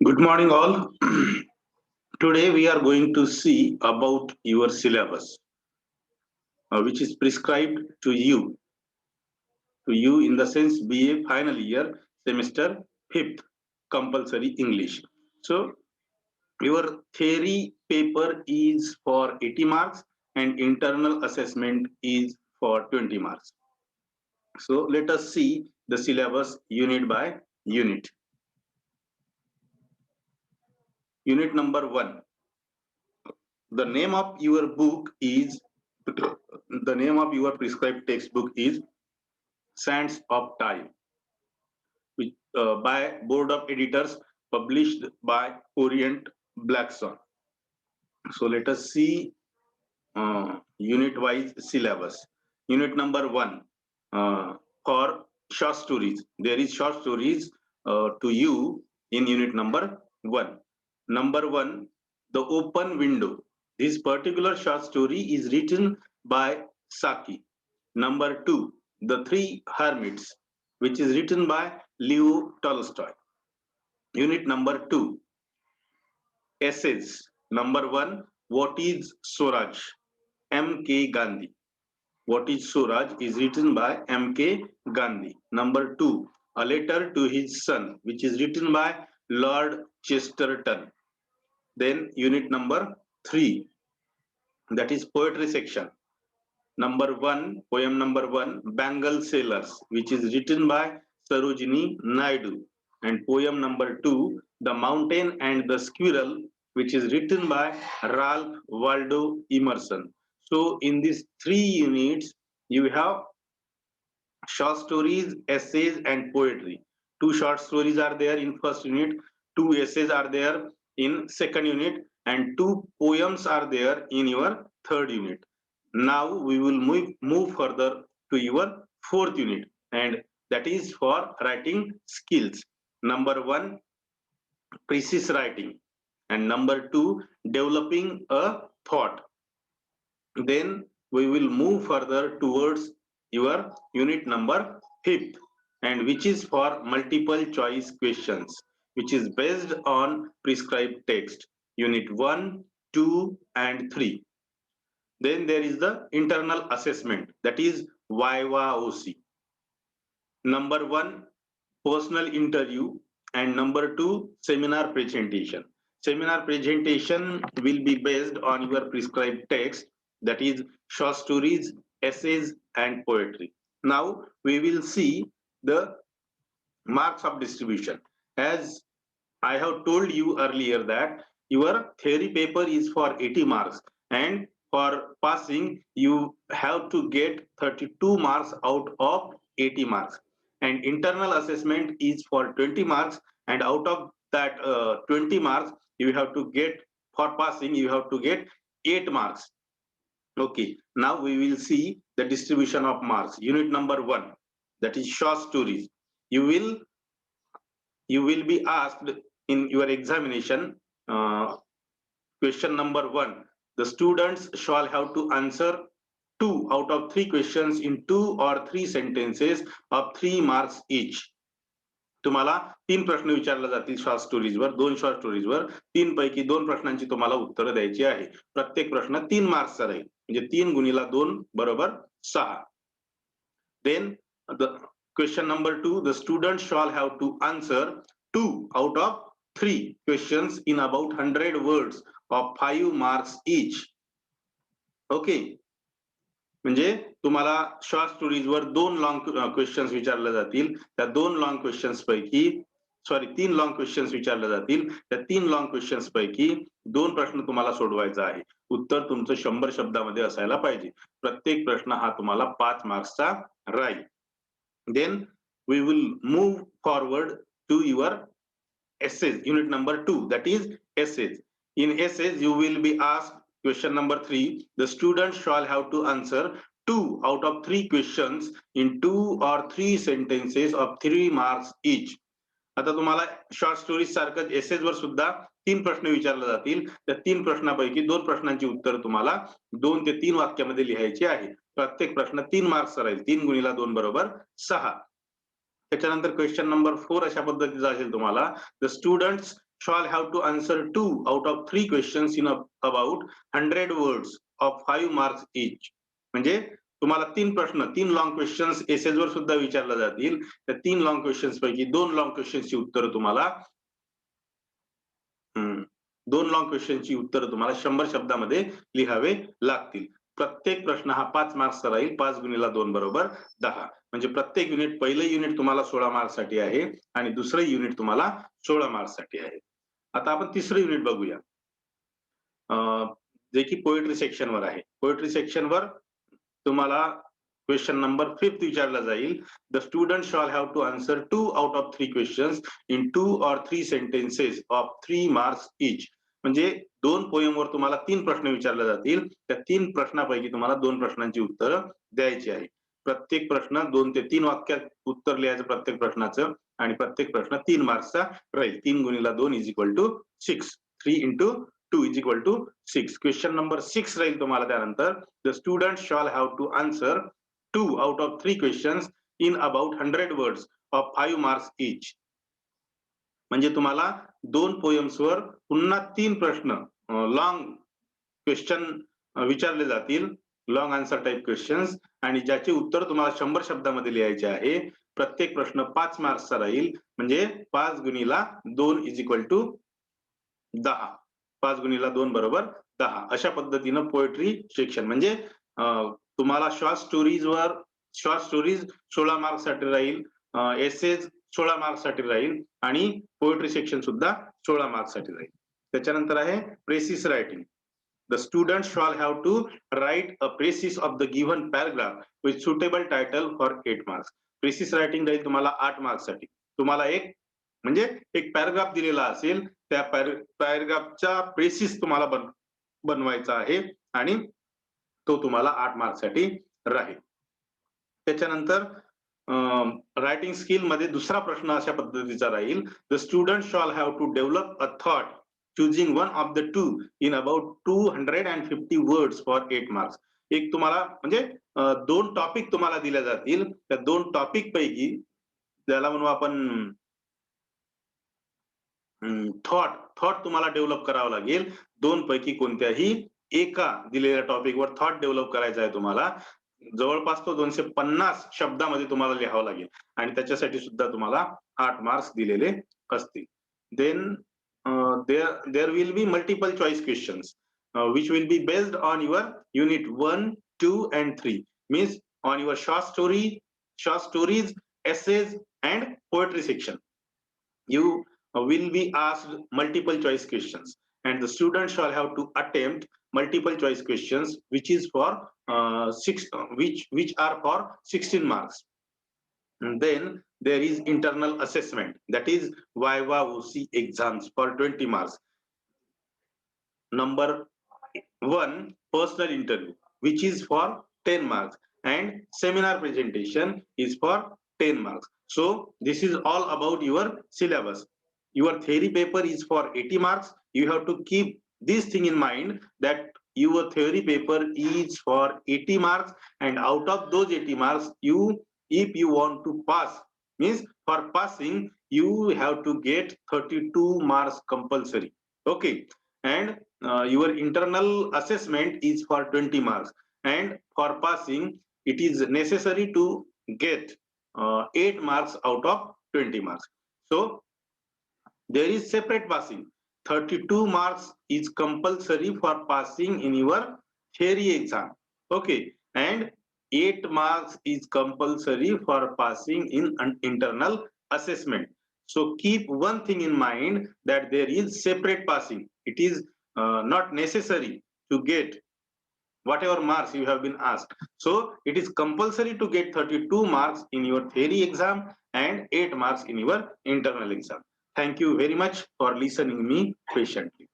Good morning, all. Today we are going to see about your syllabus, which is prescribed to you in the sense BA final year semester 5th compulsory English. So your theory paper is for 80 marks and internal assessment is for 20 marks. So let us see the syllabus unit by unit. Unit number 1. The name of your book is the name of your prescribed textbook is Sands of Time, which, by Board of Editors, published by Orient Blackstone. So let us see unit-wise syllabus. Unit number 1, for short stories. There is short stories to you in unit number 1. Number 1, The Open Window. This particular short story is written by Saki. Number 2, The Three Hermits, which is written by Leo Tolstoy. Unit number 2, Essays. Number 1, What is Swaraj? M.K. Gandhi. What is Swaraj is written by M.K. Gandhi. Number 2, A Letter to His Son, which is written by Lord Chesterton. Then unit number 3, that is poetry section. Number 1, poem number 1, Bangle Sailors, which is written by Sarojini Naidu. And poem number 2, The Mountain and the Squirrel, which is written by Ralph Waldo Emerson. So in these 3 units, you have short stories, essays, and poetry. 2 short stories are there in first unit, 2 essays are there in second unit, and 2 poems are there in your third unit. Now we will move further to your fourth unit, and that is for writing skills. Number 1, precise writing, and number 2, developing a thought. Then we will move further towards your unit number 5th, and which is for multiple choice questions, which is based on prescribed text, unit 1, 2, and 3. Then there is the internal assessment, that is YYOC. Number 1, personal interview, and number 2, seminar presentation. Seminar presentation will be based on your prescribed text, that is short stories, essays, and poetry. Now we will see the marks of distribution. As I have told you earlier that your theory paper is for 80 marks, and for passing you have to get 32 marks out of 80 marks, and internal assessment is for 20 marks, and out of that 20 marks you have to get, for passing you have to get 8 marks. Okay, now we will see the distribution of marks. Unit number 1, that is short stories. You will be asked in your examination, question number 1, the students shall have to answer 2 out of 3 questions in 2 or 3 sentences of 3 marks each. तुम्हाला 3 प्रश्न विचारले जातील short स्टोरीजवर, 2 short स्टोरीजवर. 3 पैकी 2 प्रश्नांची तुम्हाला उत्तर द्यायची आहे. प्रत्येक प्रश्न 3 मार्क्सचा राहील, म्हणजे 3 गुणिला 2 बरोबर 6. Then the question number 2, the student shall have to answer 2 out of 3 questions in about 100 words of 5 marks each. Okay, म्हणजे तुम्हाला शॉर्ट स्टोरीजवर 2 लॉंग क्वेश्चन्स विचारले जातील. त्या 2 लॉंग क्वेश्चन्स पैकी 3 लॉंग क्वेश्चन्स विचारले जातील. त्या 3 लॉंग क्वेश्चन्स पैकी 2 प्रश्न तुम्हाला सोडवायचा आहे. उत्तर तुमचं 100 शब्दामध्ये असायला पाहिजे. प्रत्येक प्रश्न हा तुम्हाला 5 मार्क्सचा राहील. Then we will move forward to your essays, unit number 2, that is essays. In essays you will be asked question number 3, the student shall have to answer 2 out of 3 questions in 2 or 3 sentences of 3 marks each. आता तुम्हाला short stories सारखं essays वर सुद्धा 3 प्रश्न विचारले जातील. त्या 3 प्रश्नापैकी 2 प्रश्नांची उत्तर तुम्हाला 2 ते 3 वाक्यामध्ये लिहायची आहे. प्रत्येक प्रश्न 3 मार्क्सचा राहील. 3 गुणिला 2 बरोबर 6. त्याच्यानंतर क्वेश्चन नंबर 4 अशा पद्धतीचा असेल तुम्हाला, the students shall have to answer 2 out of 3 questions in about 100 words of 5 marks each. म्हणजे तुम्हाला 3 लॉंग क्वेश्चन्स एसेज वर सुद्धा विचारले जातील. त्या 3 लॉंग क्वेश्चन्स पैकी 2 लॉंग क्वेश्चन्सची उत्तर तुम्हाला 2 लॉंग क्वेश्चनची उत्तर तुम्हाला 100 शब्दामध्ये लिहावे लागतील. प्रत्येक प्रश्न हा 5 मार्क्सचा राहील. 5 गुणिला 2 बरोबर 10. म्हणजे प्रत्येक युनिट, पहिलं युनिट तुम्हाला 16 मार्क्ससाठी आहे आणि दुसरं युनिट तुम्हाला 16 मार्क्ससाठी आहे. आता आपण तिसरं युनिट बघूया, जे की पोएट्री सेक्शनवर आहे. पोएट्री सेक्शनवर तुम्हाला क्वेश्चन नंबर 5 विचारला जाईल. The student shall have to answer 2 out of 3 questions in 2 or 3 sentences of 3 marks each. म्हणजे 2 पोएमवर तुम्हाला 3 प्रश्न विचारले जातील. त्या 3 प्रश्नापैकी तुम्हाला 2 प्रश्नांची उत्तरं द्यायची आहे. प्रत्येक प्रश्न 2 ते 3 वाक्यात उत्तर लिहायचं प्रत्येक प्रश्नाचं आणि प्रत्येक प्रश्न 3 मार्क्सचा राहील. 3 गुणिला 2 is equal to 6. 3 into 2 is equal to 6. Question number 6 राहील तुम्हाला त्यानंतर. The student shall have to answer 2 out of 3 questions in about 100 words of 5 marks each. म्हणजे तुम्हाला 2 पोएम्सवर पुन्हा 3 प्रश्न लॉंग क्वेश्चन विचारले जातील, लॉंग आन्सर टाइप क्वेश्चन्स, आणि ज्याचे उत्तर तुम्हाला 100 शब्दामध्ये लिहायचे आहे. प्रत्येक प्रश्न 5 मार्क्सचा राहील. म्हणजे 5 गुणिला 2 इज इक्वल टू 10. 5 गुणिला 2 बरोबर 10. अशा पद्धतीनं पोएट्री सेक्शन म्हणजे तुम्हाला शॉर्ट स्टोरीज 16 मार्क्ससाठी राहील, एसेज 16 मार्क्ससाठी राहील आणि पोएट्री सेक्शन सुद्धा 16 मार्क्ससाठी राहील. त्याच्यानंतर आहे precis writing. The student shall have to write a precis of the given paragraph with suitable title for 8 marks. Precis writing राहील तुम्हाला 8 मार्क्ससाठी. तुम्हाला एक पॅराग्राफ दिलेला असेल, त्या पॅराग्राफचा प्रेसिस तुम्हाला बनवायचा आहे आणि तो तुम्हाला 8 मार्क्ससाठी राहील. त्याच्यानंतर रायटिंग स्किल मध्ये दुसरा प्रश्न अशा पद्धतीचा राहील. The student shall have to develop a thought choosing one of the 2 in about 250 words for 8 marks. एक तुम्हाला म्हणजे 2 टॉपिक तुम्हाला दिल्या जातील. त्या 2 टॉपिक पैकी ज्याला म्हणू आपण थॉट तुम्हाला डेव्हलप करावं लागेल. 2 पैकी कोणत्याही एका दिलेल्या टॉपिकवर थॉट डेव्हलप करायचा आहे तुम्हाला. जवळपास तो 250 शब्दामध्ये तुम्हाला लिहावं लागेल आणि त्याच्यासाठी सुद्धा तुम्हाला 8 मार्क्स दिलेले असतील. Then there will be multiple choice questions which will be based on your unit 1, 2 and 3. Means on your short stories, essays and poetry section. You will be asked multiple choice questions and the student shall have to attempt multiple choice questions which is for which are for 16 marks. And then there is internal assessment, that is viva OC exams for 20 marks. Number 1, personal interview which is for 10 marks and seminar presentation is for 10 marks. So this is all about your syllabus. Your theory paper is for 80 marks. You have to keep this thing in mind that your theory paper is for 80 marks and out of those 80 marks, if you want to pass, means for passing you have to get 32 marks compulsory. Okay. And your internal assessment is for 20 marks and for passing it is necessary to get 8 marks out of 20 marks. So there is separate passing. 32 marks is compulsory for passing in your theory exam. Okay. And 8 marks is compulsory for passing in an internal assessment. So keep one thing in mind that there is separate passing. It is not necessary to get whatever marks you have been asked. So it is compulsory to get 32 marks in your theory exam and 8 marks in your internal exam. Thank you very much for listening me patiently.